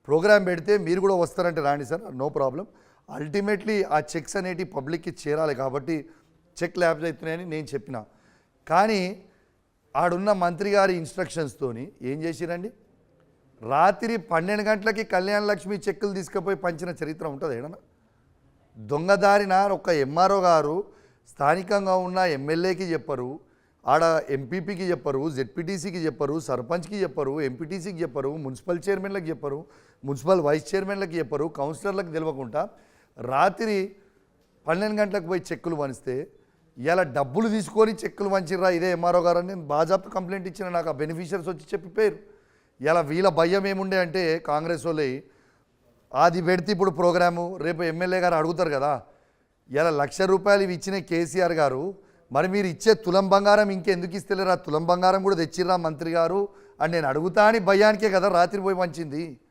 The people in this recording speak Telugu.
ప్రోగ్రామ్ పెడితే మీరు కూడా వస్తారంటే రాండి సార్, నో ప్రాబ్లం. అల్టిమేట్లీ ఆ చెక్స్ అనేటి పబ్లిక్కి చేరాలి కాబట్టి చెక్ ల్యాబ్స్ అవుతున్నాయని నేను చెప్పిన. కానీ ఆడున్న మంత్రి గారి ఇన్స్ట్రక్షన్స్తోని ఏం చేసిరండి, రాత్రి 12 గంటలకి కళ్యాణ లక్ష్మి చెక్కులు తీసుకుపోయి పంచిన చరిత్ర ఉంటుంది ఏడన్నా? దొంగదారిన ఒక ఎంఆర్ఓ గారు స్థానికంగా ఉన్న ఎమ్మెల్యేకి చెప్పరు, ఆడ ఎంపీపీకి చెప్పరు, జెడ్పీటీసీకి చెప్పరు, సర్పంచ్కి చెప్పరు, ఎంపీటీసీకి చెప్పరు, మున్సిపల్ చైర్మన్లకు చెప్పరు, మున్సిపల్ వైస్ చైర్మన్లకు చెప్పరు, కౌన్సిలర్లకు తెలియకుండా రాత్రి 12 గంటలకు పోయి చెక్కులు వనిస్తే ఇలా డబ్బులు తీసుకొని చెక్కులు వంచిర్రా ఇదే ఎంఆర్ఓ గారు అని నేను బాజాప్తు కంప్లైంట్ ఇచ్చిన. నాకు ఆ బెనిఫిషియర్స్ వచ్చి చెప్పిపోయారు. ఇలా వీళ్ళ భయం ఏముండే అంటే కాంగ్రెస్ వాళ్ళే అది పెడితే ఇప్పుడు ప్రోగ్రాము రేపు ఎమ్మెల్యే గారు అడుగుతారు కదా, ఇలా ₹1,00,000 ఇవి ఇచ్చిన కేసీఆర్ గారు, మరి మీరు ఇచ్చే తులం బంగారం ఇంకెందుకు ఇస్తలేరు, ఆ తులం బంగారం కూడా తెచ్చిర్రా మంత్రి గారు అని నేను అడుగుతా అని భయానికే కదా రాత్రి పోయి వంచింది.